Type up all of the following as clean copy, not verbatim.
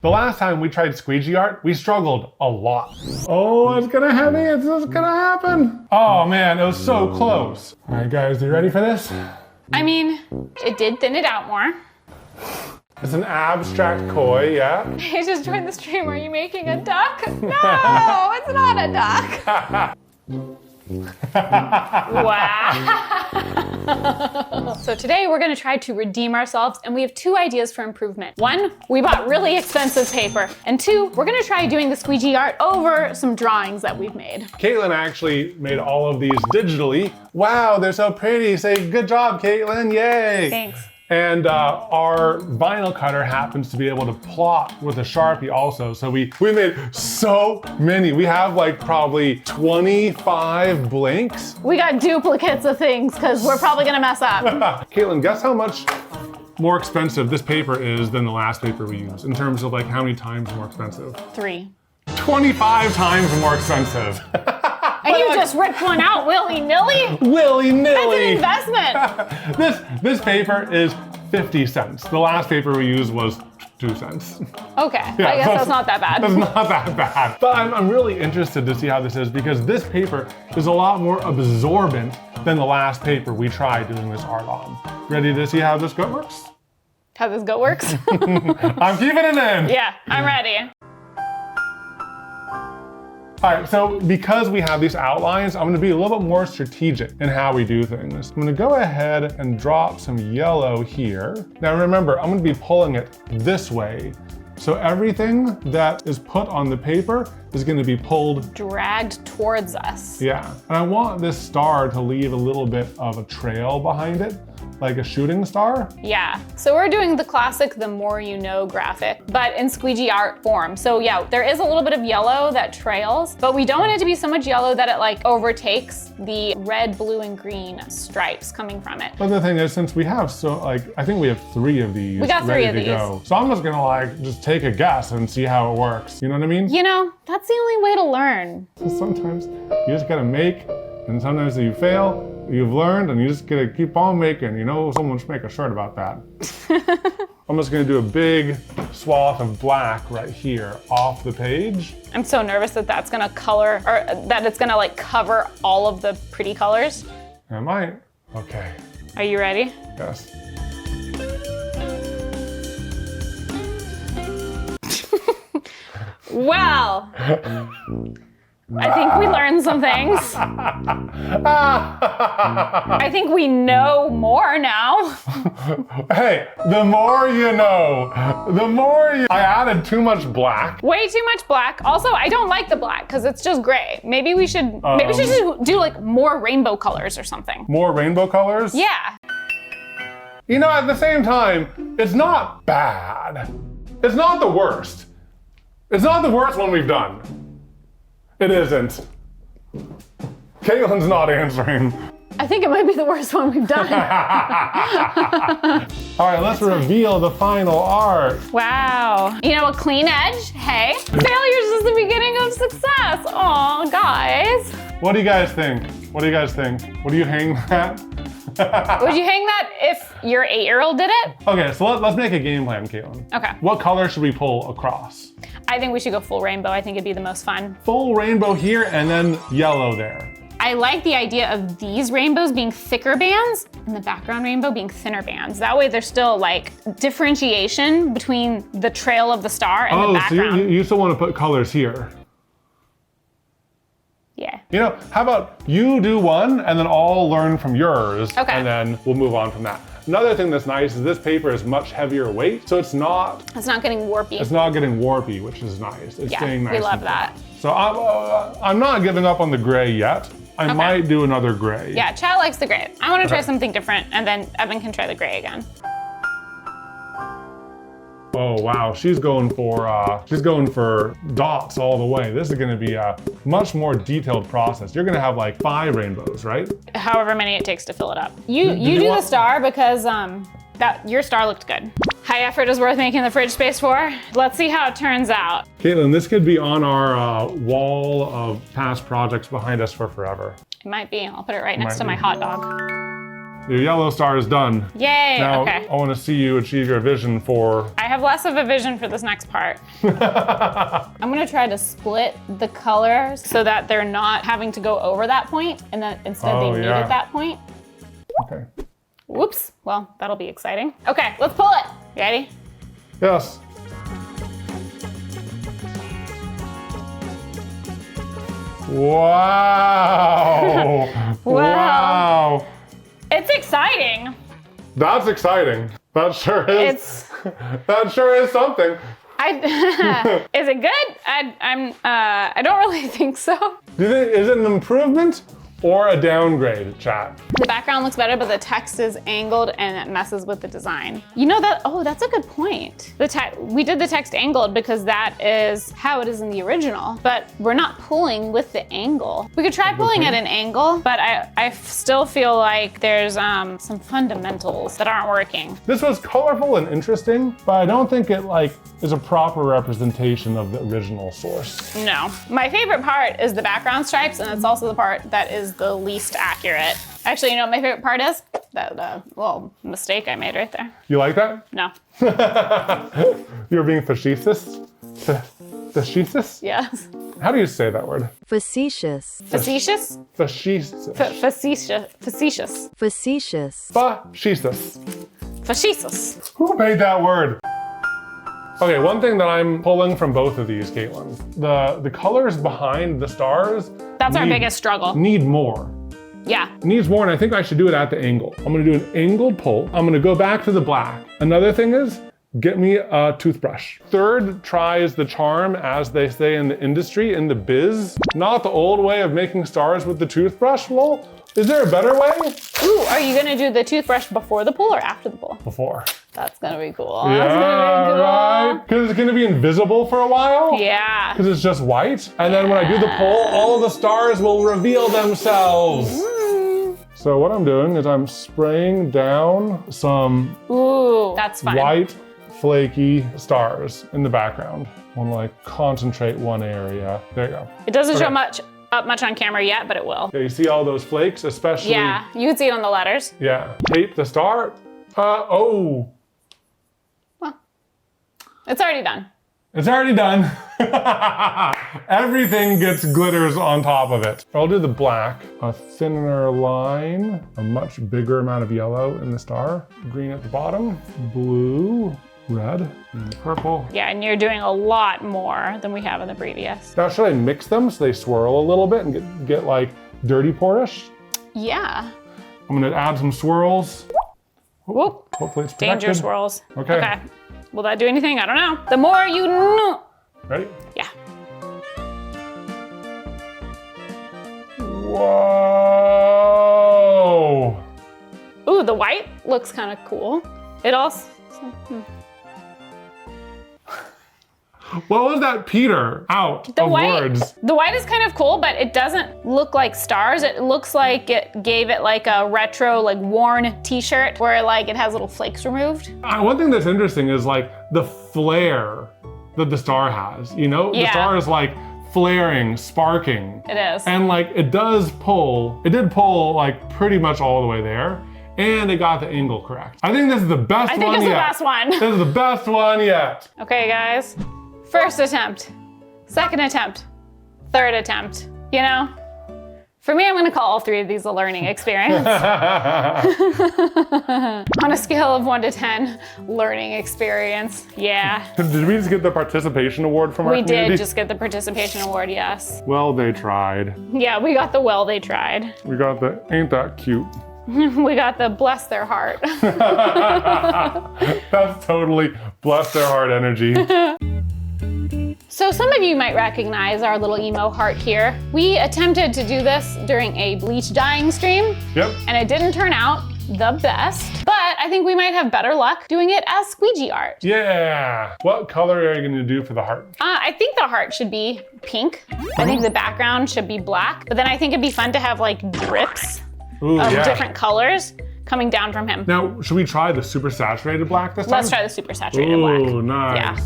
The last time we tried squeegee art, we struggled a lot. Oh, it's gonna heavy, it's just gonna happen. Oh man, it was so close. All right guys, you ready for this? I mean, it did thin it out more. It's an abstract koi, yeah? I just joined the stream. Are you making a duck? No, it's not a duck. Wow. So today we're gonna try to redeem ourselves, and we have two ideas for improvement. One, we bought really expensive paper. And two, we're gonna try doing the squeegee art over some drawings that we've made. Katelyn actually made all of these digitally. Wow, they're so pretty. Say good job, Katelyn, yay. Thanks. And our vinyl cutter happens to be able to plot with a Sharpie also. So we made so many. We have like probably 25 blanks. We got duplicates of things because we're probably gonna mess up. Katelyn, guess how much more expensive this paper is than the last paper we used in terms of like how many times more expensive? 3. 25 times more expensive. And you just ripped one out willy-nilly? Willy-nilly. That's an investment. This paper is 50 cents. The last paper we used was 2 cents. Okay, Yeah, I guess that's not that bad. That's not that bad. But I'm really interested to see how this is because this paper is a lot more absorbent than the last paper we tried doing this art on. Ready to see how this goat works? How this goat works? I'm keeping it in. Yeah, I'm ready. All right, so because we have these outlines, I'm gonna be a little bit more strategic in how we do things. I'm gonna go ahead and drop some yellow here. Now remember, I'm gonna be pulling it this way. So everything that is put on the paper is gonna be pulled. Dragged towards us. Yeah, and I want this star to leave a little bit of a trail behind it, like a shooting star. Yeah, so we're doing the classic the more you know graphic, but in squeegee art form. So yeah, there is a little bit of yellow that trails, but we don't want it to be so much yellow that it like overtakes the red, blue, and green stripes coming from it. But the thing is, since we have I think we have 3 of these We got 3 of these. go. So I'm just gonna like, just take a guess and see how it works. You know what I mean? You know, that's the only way to learn. Sometimes you just gotta make, and sometimes you fail, you've learned, and you just gotta keep on making. You know, someone should make a shirt about that. I'm just gonna do a big swath of black right here off the page. I'm so nervous that that's gonna color, or that it's gonna like cover all of the pretty colors. It might. Okay. Are you ready? Yes. Well, I think we learned some things. I think we know more now. Hey, the more you know, the more you... I added too much black. Way too much black. Also, I don't like the black because it's just gray. Maybe we should just do like more rainbow colors or something. More rainbow colors? Yeah. You know, at the same time, it's not bad. It's not the worst. It's not the worst one we've done. It isn't. Katelyn's not answering. I think it might be the worst one we've done. All right, let's reveal the final art. Wow. You know, a clean edge. Hey, failure's just the beginning of success. Aw, guys. What do you guys think? What do you guys think? Would you hang that? Would you hang that if your 8-year-old did it? Okay, so let's make a game plan, Katelyn. Okay. What color should we pull across? I think we should go full rainbow. I think it'd be the most fun. Full rainbow here and then yellow there. I like the idea of these rainbows being thicker bands and the background rainbow being thinner bands. That way there's still like differentiation between the trail of the star and the background. So you still want to put colors here. Yeah. You know, how about you do one and then I'll learn from yours. Okay. And then we'll move on from that. Another thing that's nice is this paper is much heavier weight, so it's not getting warpy. It's not getting warpy, which is nice. It's staying nice. We love that. So I'm not giving up on the gray yet. I might do another gray. Yeah, Chad likes the gray. I want to try something different, and then Evan can try the gray again. Oh wow, she's going for dots all the way. This is going to be a much more detailed process. You're going to have like 5 rainbows, right? However many it takes to fill it up. You do the star because your star looked good. High effort is worth making the fridge space for. Let's see how it turns out. Katelyn, this could be on our wall of past projects behind us for forever. It might be. I'll put it right next to my hot dog. Your yellow star is done. Yay, Now, okay. I want to see you achieve your vision for... I have less of a vision for this next part. I'm gonna try to split the colors so that they're not having to go over that point, and then instead they meet at that point. Okay. Whoops, well, that'll be exciting. Okay, let's pull it. You ready? Yes. Wow. Wow. It's exciting. That's exciting. That sure is. That sure is something. Is it good? I don't really think so. Do you think, is it an improvement or a downgrade, chat? The background looks better, but the text is angled and it messes with the design. You know that, oh, that's a good point. We did the text angled because that is how it is in the original, but we're not pulling with the angle. We could try pulling at an angle, but I still feel like there's some fundamentals that aren't working. This was colorful and interesting, but I don't think it is a proper representation of the original source. No. My favorite part is the background stripes, and it's also the part that is the least accurate. Actually, you know what my favorite part is? That little mistake I made right there. You like that? No. You're being facetious? Facetious? Yes. How do you say that word? Facetious. Facetious? Facetious. Facetious. Facetious. Facetious. Facetious. Facetious. Who made that word? Okay, one thing that I'm pulling from both of these, Katelyn, the colors behind the stars. That's our biggest struggle. Need more. Yeah. Needs more, and I think I should do it at the angle. I'm gonna do an angled pull. I'm gonna go back to the black. Another thing is, get me a toothbrush. Third try is the charm, as they say in the industry, in the biz. Not the old way of making stars with the toothbrush, lol. Is there a better way? Ooh, are you gonna do the toothbrush before the pull or after the pull? Before. That's gonna be cool. Yeah, That's gonna be cool. right? Because it's gonna be invisible for a while. Yeah. Because it's just white. And then when I do the pull, all of the stars will reveal themselves. So what I'm doing is I'm spraying down some That's fun. white, flaky stars in the background. I want to concentrate one area. There you go. It doesn't show much on camera yet, but it will. Yeah, you see all those flakes, especially. Yeah, you can see it on the letters. Yeah. Tape the star. Oh. Well, it's already done. It's already done. Everything gets glitters on top of it. I'll do the black, a thinner line, a much bigger amount of yellow in the star, green at the bottom, blue, red, and purple. Yeah, and you're doing a lot more than we have in the previous. Now, should I mix them so they swirl a little bit and get like dirty pour-ish? Yeah. I'm gonna add some swirls. Whoop. Hopefully it's protected. Danger swirls. Okay. Will that do anything? I don't know. The more you know. Ready? Yeah. Whoa! Ooh, the white looks kind of cool. It also. What was that Peter out of words? The white is kind of cool, but it doesn't look like stars. It looks like it gave it like a retro, like worn t-shirt where like it has little flakes removed. One thing that's interesting is like the flare that the star has, you know? Yeah. The star is like flaring, sparking. It is. And like it did pull like pretty much all the way there. And it got the angle correct. I think this is the best one yet. I think it's the best one. This is the best one yet. Okay, guys. First attempt, second attempt, third attempt. You know, for me, I'm gonna call all three of these a learning experience. On a scale of 1 to 10, learning experience, yeah. Did we just get the participation award from our community? We did just get the participation award, yes. Well, they tried. Yeah, we got the well they tried. We got the ain't that cute. We got the bless their heart. That's totally bless their heart energy. So some of you might recognize our little emo heart here. We attempted to do this during a bleach dyeing stream. Yep. And it didn't turn out the best, but I think we might have better luck doing it as squeegee art. Yeah. What color are you gonna do for the heart? I think the heart should be pink. I think the background should be black, but then I think it'd be fun to have like drips of different colors coming down from him. Now, should we try the super saturated black this time? Let's try the super saturated black. Ooh, nice. Yeah.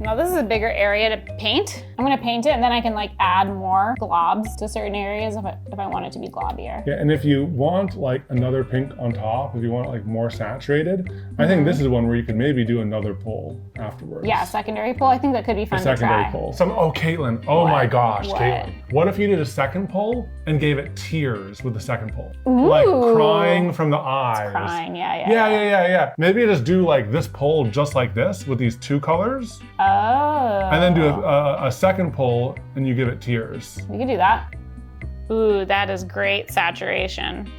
Now this is a bigger area to paint. I'm gonna paint it and then I can like add more globs to certain areas if I want it to be globbier. Yeah, and if you want like another pink on top, if you want like more saturated, I think this is one where you could maybe do another pull afterwards. Yeah, secondary pull. I think that could be fun to try. Secondary pull. Oh, Katelyn. Oh my gosh, Katelyn. What if you did a second pull and gave it tears with the second pull? Ooh. Like crying from the eyes. Crying, yeah. Maybe you just do like this pull just like this with these two colors. Oh. And then do a second pull and you give it tears. We could do that. Ooh, that is great saturation.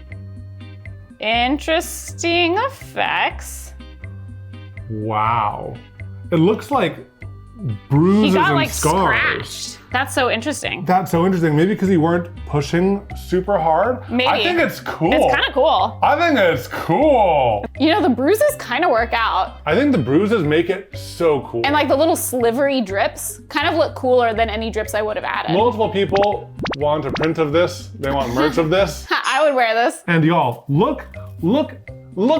Interesting effects. Wow. It looks like bruises he got and like scars. scratched. That's so interesting. That's so interesting. Maybe because you weren't pushing super hard. Maybe. I think it's cool. It's kind of cool. I think it's cool. You know, the bruises kind of work out. I think the bruises make it so cool. And like the little slivery drips kind of look cooler than any drips I would have added. Multiple people want a print of this. They want merch of this. I would wear this. And y'all, look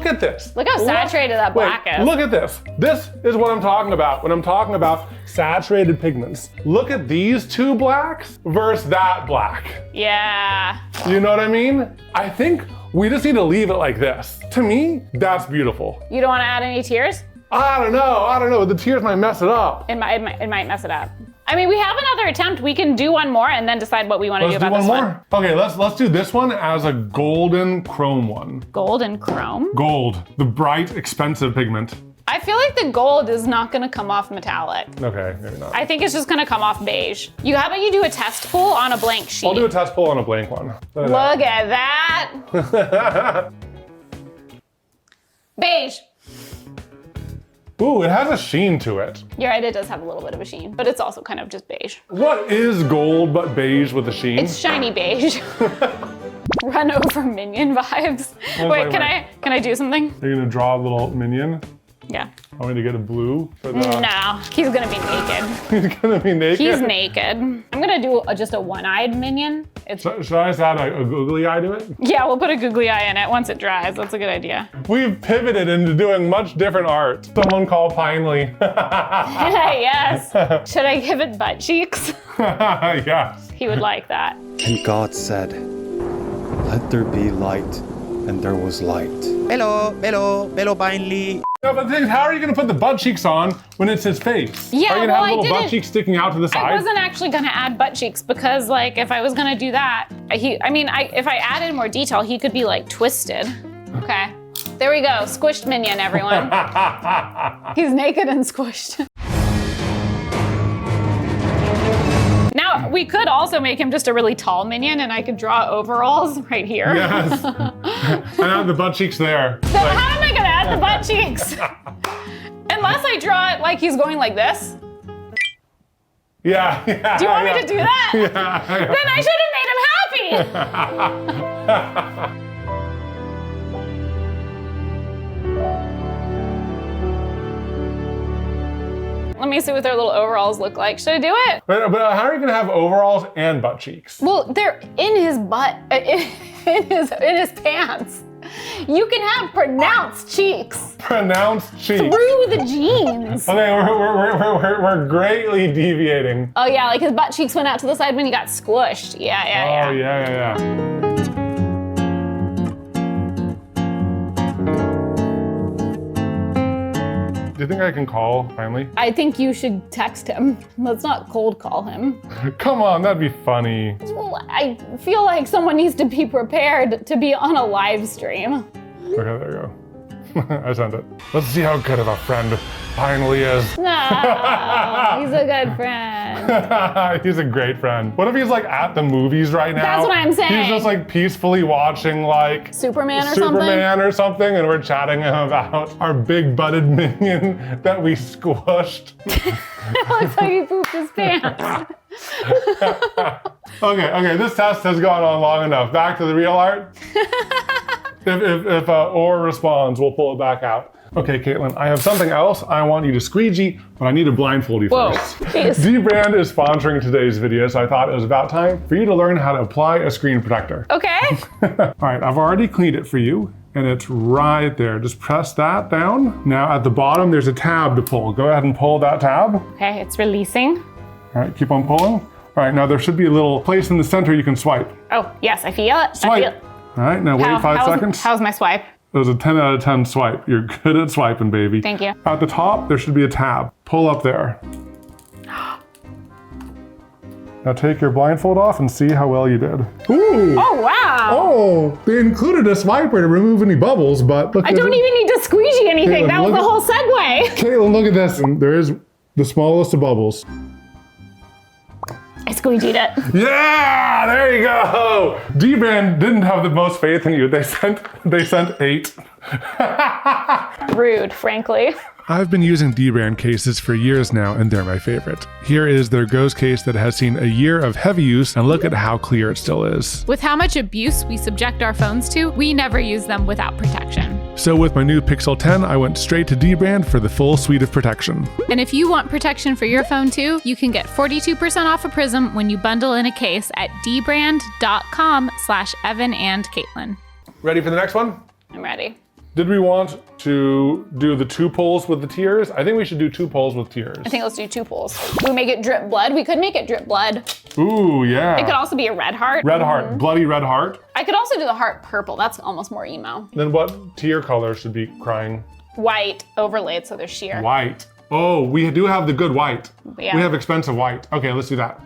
at this. Look how saturated that black is. Look at this. This is what I'm talking about when I'm talking about saturated pigments. Look at these two blacks versus that black. Yeah. You know what I mean? I think we just need to leave it like this. To me, that's beautiful. You don't want to add any tears? I don't know. The tears might mess it up. It might mess it up. I mean, we have another attempt. We can do one more and then decide what we want to do about this one. Okay, let's do this one as a golden chrome one. Gold and chrome? Gold, the bright, expensive pigment. I feel like the gold is not gonna come off metallic. Okay, maybe not. I think it's just gonna come off beige. How about you do a test pull on a blank sheet? I'll do a test pull on a blank one. Look at that. Beige. Ooh, it has a sheen to it. You're right, it does have a little bit of a sheen, but it's also kind of just beige. What is gold but beige with a sheen? It's shiny beige. Run over Minion vibes. Wait, can I do something? Are you gonna draw a little minion? Yeah. Want me to get a blue for the... No, he's gonna be naked. He's gonna be naked? He's naked. I'm gonna do just a one-eyed minion. Should I just add a googly eye to it? Yeah, we'll put a googly eye in it once it dries. That's a good idea. We've pivoted into doing much different art. Someone call Pinely. Yes. Should I give it butt cheeks? Yes. He would like that. And God said, "Let there be light," and there was light. Hello, Pinely. No, but the thing is, how are you gonna put the butt cheeks on when it's his face? Yeah, are you gonna well, have I little butt didn't- cheeks sticking out to the side? I wasn't actually gonna add butt cheeks because like if I was gonna do that, if I added more detail, he could be like twisted. Okay, there we go, squished Minion, everyone. He's naked and squished. Now, we could also make him just a really tall Minion and I could draw overalls right here. Yes. And have the butt cheeks there. So how am I gonna add the butt cheeks? Unless I draw it like he's going like this. Yeah. Do you want me to do that? Yeah. Then I should have made him happy. Let me see what their little overalls look like. Should I do it? But how are you gonna have overalls and butt cheeks? Well, they're in his butt, in his pants. You can have pronounced cheeks Pronounced cheeks. through the jeans. Okay, we're greatly deviating. Oh yeah, like his butt cheeks went out to the side when he got squished. Yeah. Oh, yeah. Do you think I can call, finally? I think you should text him. Let's not cold call him. Come on, that'd be funny. Well, I feel like someone needs to be prepared to be on a live stream. Okay, there you go. I sent it. Let's see how good of a friend finally is. No, he's a good friend. He's a great friend. What if he's like at the movies right now? That's what I'm saying. He's just like peacefully watching like Superman or something, and we're chatting about our big butted minion that we squished. It looks like he pooped his pants. Okay, this test has gone on long enough. Back to the real art. If Or responds, we'll pull it back out. Okay, Katelyn, I have something else I want you to squeegee, but I need to blindfold you Whoa, first. jeez. D-Brand is sponsoring today's video, so I thought it was about time for you to learn how to apply a screen protector. Okay. All right, I've already cleaned it for you, and it's right there. Just press that down. Now at the bottom, there's a tab to pull. Go ahead and pull that tab. Okay, it's releasing. All right, keep on pulling. All right, now there should be a little place in the center you can swipe. Oh, yes, I feel it. Swipe. I feel it. All right, now wait 5 seconds. How's my swipe? It was a 10 out of 10 swipe. You're good at swiping, baby. Thank you. At the top, there should be a tab. Pull up there. Now take your blindfold off and see how well you did. Ooh! Oh, wow. Oh, they included a swiper to remove any bubbles, but look. I don't even need to squeegee anything. Caitlin, That was look the whole segue. Caitlin, look at this. And there is the smallest of bubbles. I squeegeed it. Yeah, there you go. D-Brand didn't have the most faith in you. They sent 8. Rude, frankly. I've been using D-Brand cases for years now, and they're my favorite. Here is their Ghost case that has seen a year of heavy use, and look at how clear it still is. With how much abuse we subject our phones to, we never use them without protection. So with my new Pixel 10, I went straight to D-Brand for the full suite of protection. And if you want protection for your phone too, you can get 42% off a Prism when you bundle in a case at dbrand.com/EvanandCaitlin. Ready for the next one? I'm ready. Did we want to do the 2 pulls with the tears? I think we should do 2 pulls with tears. I think let's do 2 pulls. We make it drip blood. We could make it drip blood. Ooh, yeah. It could also be a red heart. Red heart, bloody red heart. I could also do the heart purple. That's almost more emo. Then what tear color should be crying? White overlaid so they're sheer. White. Oh, we do have the good white. Yeah. We have expensive white. Okay, let's do that.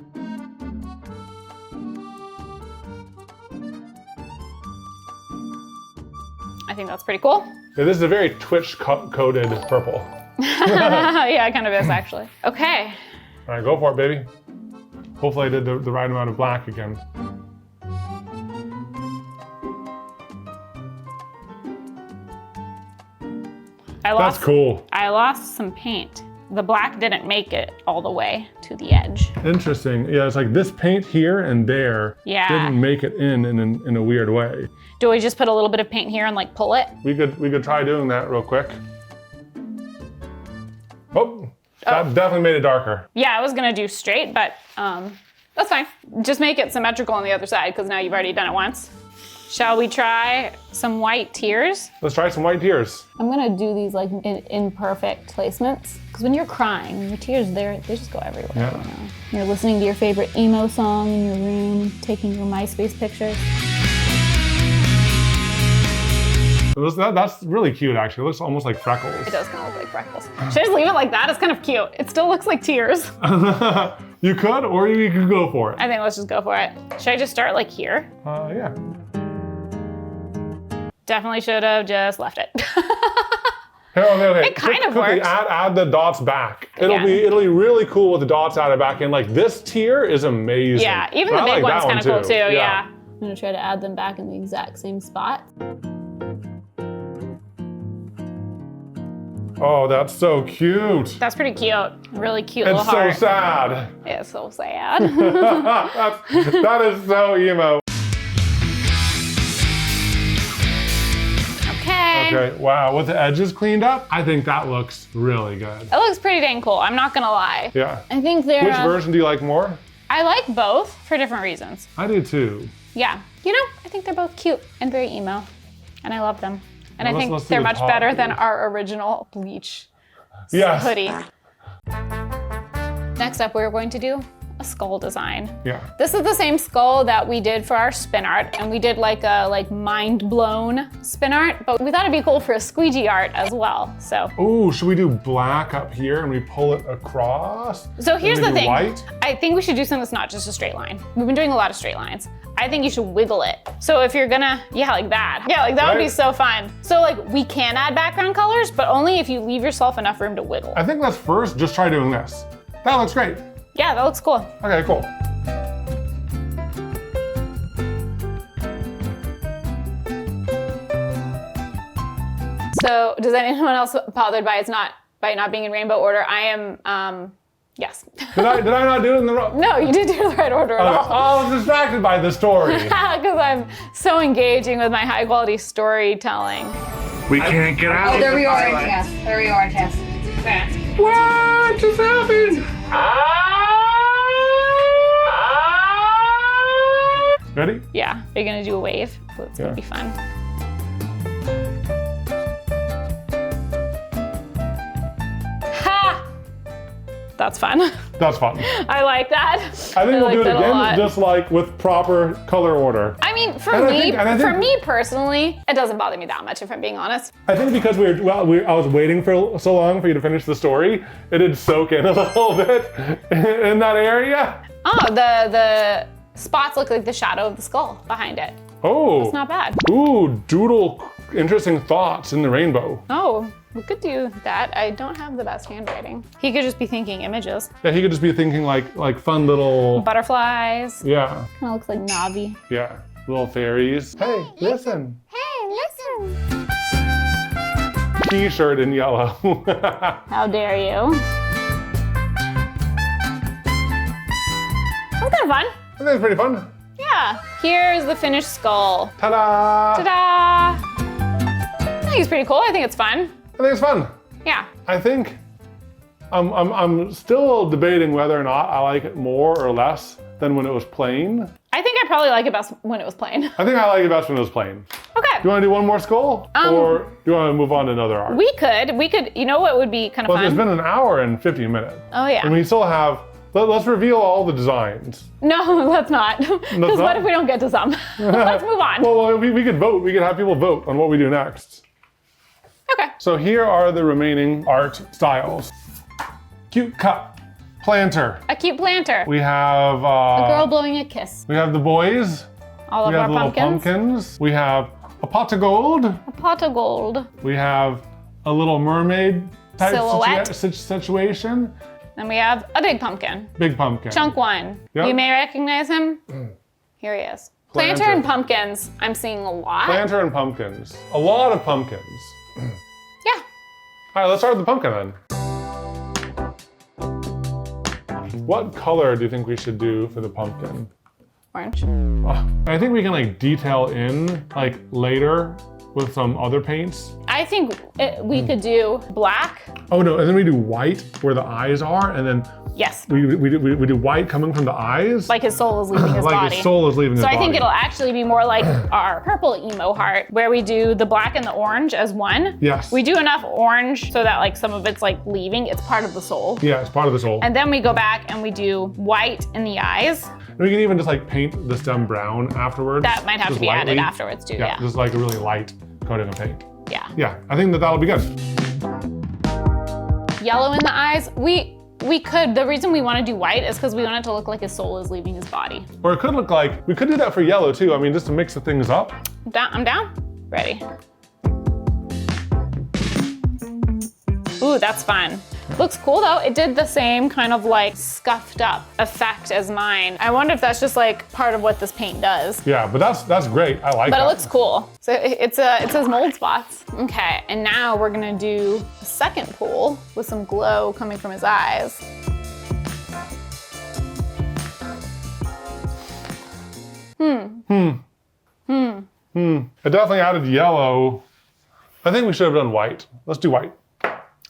I think that's pretty cool. Yeah, this is a very Twitch-coded purple. Yeah, it kind of is actually. Okay. All right, go for it, baby. Hopefully I did the right amount of black again. That's cool. I lost some paint. The black didn't make it all the way to the edge. Interesting. Yeah, it's like this paint here and there didn't make it in a weird way. Do we just put a little bit of paint here and like pull it? We could try doing that real quick. Oh, that definitely made it darker. Yeah, I was gonna do straight, but that's fine. Just make it symmetrical on the other side because now you've already done it once. Shall we try some white tears? Let's try some white tears. I'm gonna do these like in imperfect placements because when you're crying, your tears they just go everywhere. Yeah. You know? You're listening to your favorite emo song in your room, taking your MySpace pictures. That's really cute, actually. It looks almost like freckles. It does kind of look like freckles. Should I just leave it like that? It's kind of cute. It still looks like tears. You could, or you could go for it. I think let's just go for it. Should I just start like here? Yeah. Definitely should have just left it. Okay. It kind of works. Add the dots back. It'll Yeah. be really cool with the dots added back in. Like this tier is amazing. Yeah, even But the I big like one's that kind of one cool too, yeah. I'm gonna try to add them back in the exact same spot. Oh, that's so cute. That's pretty cute. Really cute It's little heart. so sad. It's so sad. That is so emo. Okay, wow, with the edges cleaned up, I think that looks really good. It looks pretty dang cool, I'm not gonna lie. Yeah. I think they're... Which version do you like more? I like both for different reasons. I do too. Yeah, you know, I think they're both cute and very emo, and I love them. And Well, I think let's do they're the much top better here. than our original bleach Yes. hoodie. Next up, we're going to do a skull design. Yeah. This is the same skull that we did for our spin art, and we did like a mind-blown spin art, but we thought it'd be cool for a squeegee art as well, so. Ooh, should we do black up here and we pull it across? So here's And the maybe thing. White? I think we should do something that's not just a straight line. We've been doing a lot of straight lines. I think you should wiggle it. So if you're gonna, yeah, like that. Yeah, like that would be Right. so fun. So like we can add background colors, but only if you leave yourself enough room to wiggle. I think let's first just try doing this. That looks great. Yeah, that looks cool. Okay, cool. So does anyone else bothered by it not being in rainbow order? I am, yes. Did I not do it in the wrong? No, you did do the right order at all. I was distracted by the story. Because I'm so engaging with my high quality storytelling. We can't get out. Oh, there we are, Tess. There we are, Tess. What just happened? Ready? Yeah, are you gonna do a wave? That's gonna Yeah. be fun. Ha! That's fun. That's fun. I like that. I think we'll do it that a again, lot. just like with proper color order. I mean, for And I me, think- for me personally, it doesn't bother me that much if I'm being honest. I think because I was waiting for so long for you to finish the story, it did soak in a little bit in that area. Oh, the spots look like the shadow of the skull behind it. Oh. It's not bad. Ooh, doodle interesting thoughts in the rainbow. Oh, we could do that. I don't have the best handwriting. He could just be thinking images. Yeah, he could just be thinking like fun little, Butterflies. yeah, Kind of looks like Navi. yeah, little fairies. Hey, listen. Hey, listen. T-shirt in yellow. How dare you? That's kind of fun. I think it's pretty fun. Yeah. Here's the finished skull. Ta-da! Ta-da! I think it's pretty cool. I think it's fun. I think it's fun. Yeah. I think I'm still debating whether or not I like it more or less than when it was plain. I think I probably like it best when it was plain. I think I like it best when it was plain. Okay. Do you want to do one more skull? Or do you want to move on to another art? We could, you know what would be kind of Well, it's fun? been an hour and 50 minutes. Oh yeah. And we still have, let's reveal all the designs. No, let's not. Because not? what if we don't get to some? Let's move on. Well, we could vote. We could have people vote on what we do next. Okay. So here are the remaining art styles. Cute cup, planter. A cute planter. We have A girl blowing a kiss. we have the boys. All of We our have little pumpkins. pumpkins. We have a pot of gold. A pot of gold. We have a little mermaid type Silhouette. situation. Then we have a big pumpkin. Big pumpkin. Chunk one. Yep. You may recognize him. Here he is. Planter Planter. and pumpkins. I'm seeing a lot. Planter and pumpkins. A lot of pumpkins. Yeah. All right, let's start with the pumpkin then. What color do you think we should do for the pumpkin? Orange. I think we can like detail in like later with some other paints. I think we could do black. Oh no, and then we do white where the eyes are, and then Yes. we do white coming from the eyes. Like his soul is leaving his like body. his soul is leaving his So body. I think it'll actually be more like our purple Emo Heart, where we do the black and the orange as one. Yes. We do enough orange so that like some of it's like leaving. It's part of the soul. Yeah, it's part of the soul. And then we go back and we do white in the eyes. And we can even just like paint the stem brown afterwards. That might have just to be added lightly. afterwards too, yeah. Just like a really light coating of paint. Yeah. Yeah, I think that'll be good. Yellow in the eyes, we could, the reason we want to do white is because we want it to look like his soul is leaving his body. Or it could look like, we could do that for yellow too. I mean, just to mix the things up. I'm down. Ready. Ooh, that's fun. Looks cool though. It did the same kind of like scuffed up effect as mine. I wonder if that's just like part of what this paint does. Yeah, but that's great. I like But that. it looks cool. So it says mold spots. Okay, and now we're gonna do a second pool with some glow coming from his eyes. It definitely added yellow. I think we should have done white. Let's do white.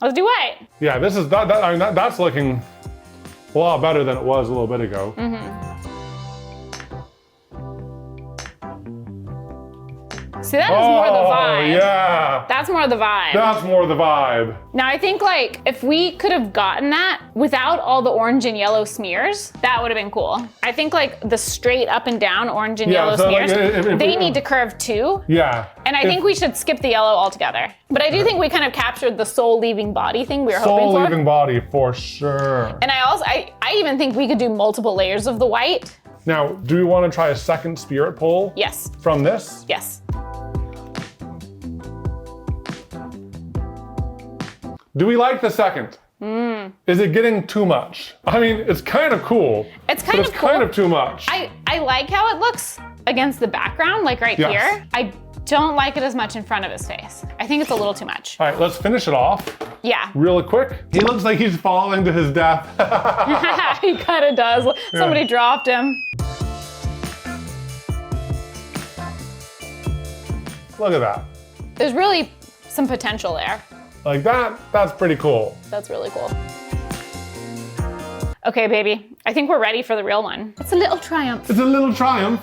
Let's do white. Yeah, this is I mean, that's looking a lot better than it was a little bit ago. See, that is more the vibe. Yeah. That's more the vibe. That's more the vibe. Now I think like if we could have gotten that without all the orange and yellow smears, that would have been cool. I think like the straight up and down orange and Yeah, yellow so, like, smears, if they we- need to curve too. Yeah. And I think we should skip the yellow altogether. But I do think we kind of captured the soul leaving body thing we were hoping Soul for. leaving body for sure. And I even think we could do multiple layers of the white. Now, do we want to try a second spirit pull Yes, from this? yes. Do we like the second? Is it getting too much? I mean, it's kind of cool. It's kind but of it's kind cool. of too much. I like how it looks against the background, like right Yes. here. I don't like it as much in front of his face. I think it's a little too much. All right, let's finish it off Yeah. really quick. He looks like he's falling to his death. He kind of does. Somebody dropped him. Look at that. There's really some potential there. Like that's pretty cool. That's really cool. Okay, baby. I think we're ready for the real one. It's a little triumph. It's a little triumph.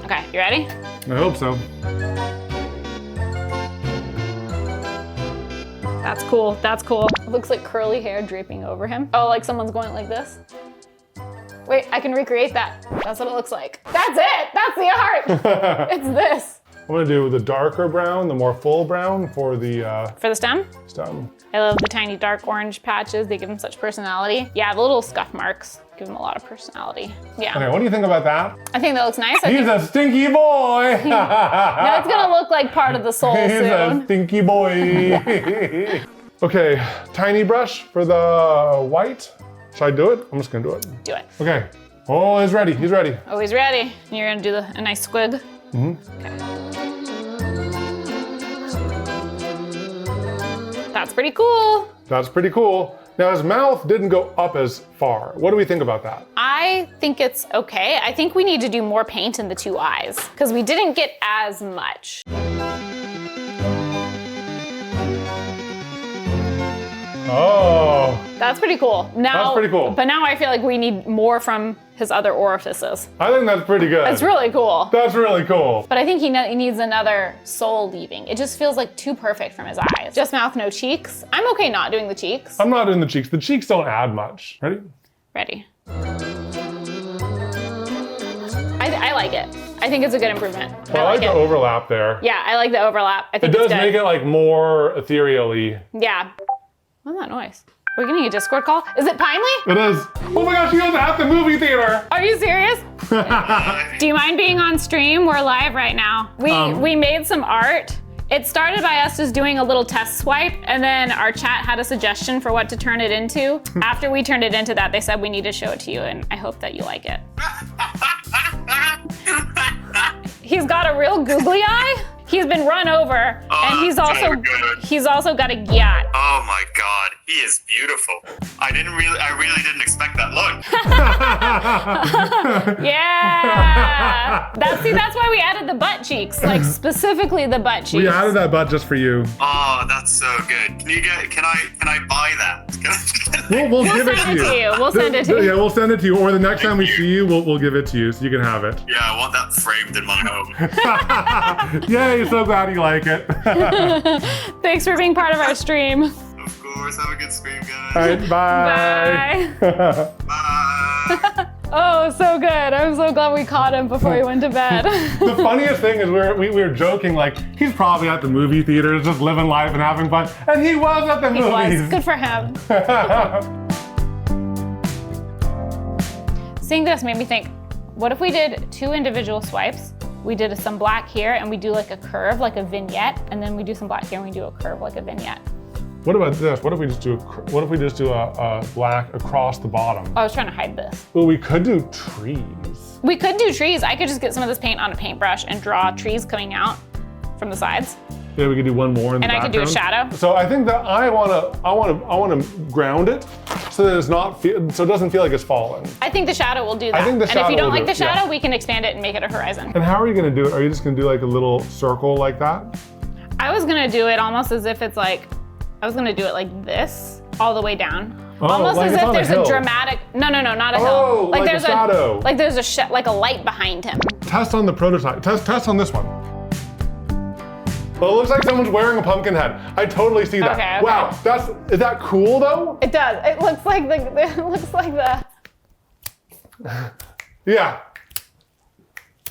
Okay. Okay, you ready? I hope so. That's cool, that's cool. It looks like curly hair draping over him. Oh, like someone's going like this? Wait, I can recreate that. That's what it looks like. That's it, that's the art. It's this. I'm gonna do the darker brown, the more full brown for the For the stem? stem. I love the tiny dark orange patches. They give them such personality. Yeah, the little scuff marks give them a lot of personality. Yeah. Okay, what do you think about that? I think that looks nice. He's a stinky boy. Now it's gonna look like part of the soul He's soon. a stinky boy. Okay, tiny brush for the white. Should I do it? I'm just gonna do it. Do it. Okay. Oh, he's ready. He's ready. Oh, he's ready. And you're gonna do a nice squig. Okay. That's pretty cool. That's pretty cool. Now his mouth didn't go up as far. What do we think about that? I think it's okay. I think we need to do more paint in the two eyes because we didn't get as much. Oh, That's pretty cool. Now, That's pretty cool. But now I feel like we need more from his other orifices. I think that's pretty good. It's really cool. That's really cool. But I think he needs another soul leaving. It just feels like too perfect from his eyes. Just mouth, no cheeks. I'm okay not doing the cheeks. I'm not doing the cheeks. The cheeks don't add much. Ready? Ready. I like it. I think it's a good improvement. Well, I like the it. overlap there. Yeah, I like the overlap. I It think does it's good. make it like more ethereal-y. Yeah. What's that noise? Are we getting a Discord call? Is it Pinely? It is. Oh my gosh, he was at the movie theater. Are you serious? Do you mind being on stream? We're live right now. We made some art. It started by us just doing a little test swipe, and then our chat had a suggestion for what to turn it into. After we turned it into that, they said we need to show it to you, and I hope that you like it. He's got a real googly eye. He's been run over, and he's so also good. got a gyat. Oh my god, he is beautiful. I really didn't expect that look. Yeah. That's why we added the butt cheeks, like specifically the butt cheeks. We added that butt just for you. Oh, that's so good. Can I buy that? We'll give it send to it you. to you. We'll send it to you. Yeah, we'll send it to you. Or the next time we see you, we'll give it to you so you can have it. Yeah, I want that framed in my home. Yay, so glad you like it. Thanks for being part of our stream. Of course, have a good stream, guys. All right, bye. Bye. Bye. Oh, so good. I'm so glad we caught him before he went to bed. The funniest thing is we were joking, like, he's probably at the movie theaters just living life and having fun. And he was at the He movies. was. Good for him. Seeing this made me think, what if we did 2 individual swipes? We did some black here and we do like a curve, like a vignette, and then we do some black here and we do a curve like a vignette. What about this? What if we just do a black across the bottom? I was trying to hide this. Well, we could do trees. We could do trees. I could just get some of this paint on a paintbrush and draw trees coming out from the sides. Yeah, we could do one more in the And I could do a background. shadow. So I think that I wanna ground it so that so it doesn't feel like it's falling. I think the shadow will do that. I think the and if shadow you don't will like do the it, yeah. shadow, we can expand it and make it a horizon. And how are you gonna do it? Are you just gonna do like a little circle like that? I was gonna do it almost as if it's like, I was gonna do it like this, all the way down. Oh, Almost like as it's if on a there's hill. a dramatic, no, not a hill. Oh, like a there's shadow. Like there's like a light behind him. Test on the prototype. Test on this one. Well, it looks like someone's wearing a pumpkin head. I totally see that. Okay, okay. Wow, is that cool though? It does. It looks like the. Yeah.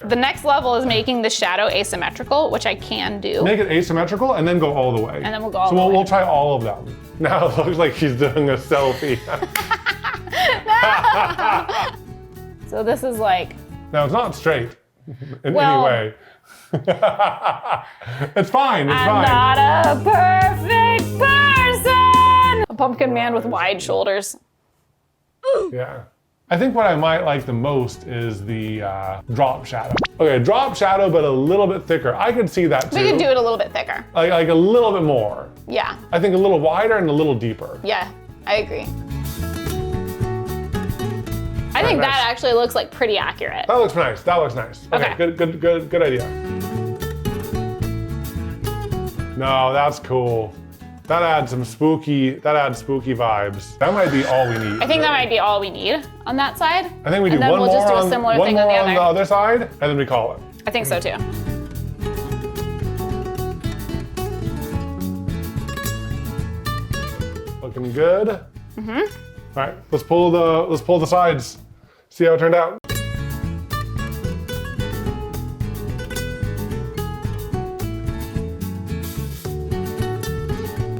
The next level is making the shadow asymmetrical, which I can do. Make it asymmetrical and then go all the way. And then we'll go all so the way. we'll try all of them. Now it looks like he's doing a selfie. So this is like. Now it's not straight in Well, any way. It's fine, it's I'm fine. not a perfect person. A pumpkin man with wide shoulders. Yeah. I think what I might like the most is the drop shadow. Okay, drop shadow, but a little bit thicker. I could see that too. We can do it a little bit thicker. Like a little bit more. Yeah. I think a little wider and a little deeper. Yeah, I agree. I think nice. that actually looks like pretty accurate. That looks nice. That looks nice. Okay, Okay. good idea. No, that's cool. That adds some spooky vibes. That might be all we need. I think that might be all we need on that side. I think we do and then one we'll more just do a on similar one thing more on the other. other side, and then we call it. I think so too. Looking good. All right, let's pull the sides. See how it turned out.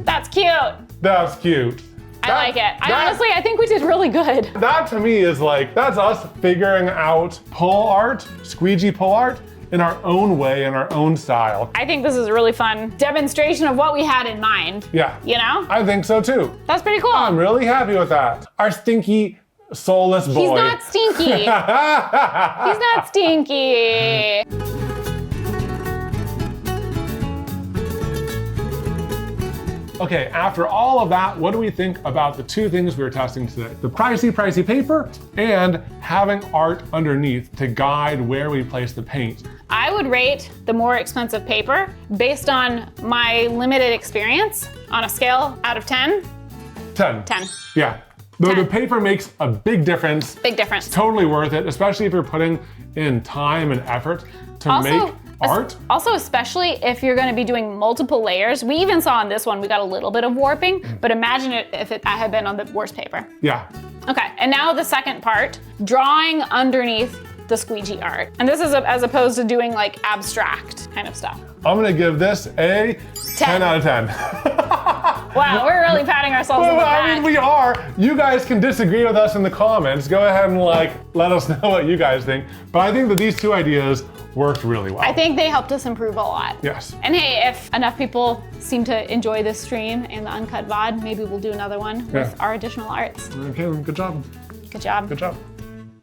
That's cute. That's cute. I like it. I think we did really good. That to me is like, that's us figuring out pull art, squeegee pull art, in our own way, in our own style. I think this is a really fun demonstration of what we had in mind. Yeah. You know? I think so too. That's pretty cool. I'm really happy with that. Our stinky, soulless boy. He's not stinky. He's not stinky. Okay, after all of that, what do we think about the two things we were testing today? The pricey paper and having art underneath to guide where we place the paint. I would rate the more expensive paper based on my limited experience on a scale out of 10. 10. 10. Yeah. The 10. paper makes a big difference. Big difference. Totally worth it, especially if you're putting in time and effort to make art. Also, especially if you're gonna be doing multiple layers. We even saw on this one, we got a little bit of warping, but imagine it if it had been on the worst paper. Yeah. Okay, and now the second part, drawing underneath the squeegee art. And this is as opposed to doing like abstract kind of stuff. I'm gonna give this a 10 out of 10. Wow, we're really patting ourselves on the back. I mean, we are. You guys can disagree with us in the comments. Go ahead and like, let us know what you guys think. But I think that these two ideas worked really well. I think they helped us improve a lot. Yes. And hey, if enough people seem to enjoy this stream and the uncut VOD, maybe we'll do another one with our additional arts. Okay, good job. Good job. Good job.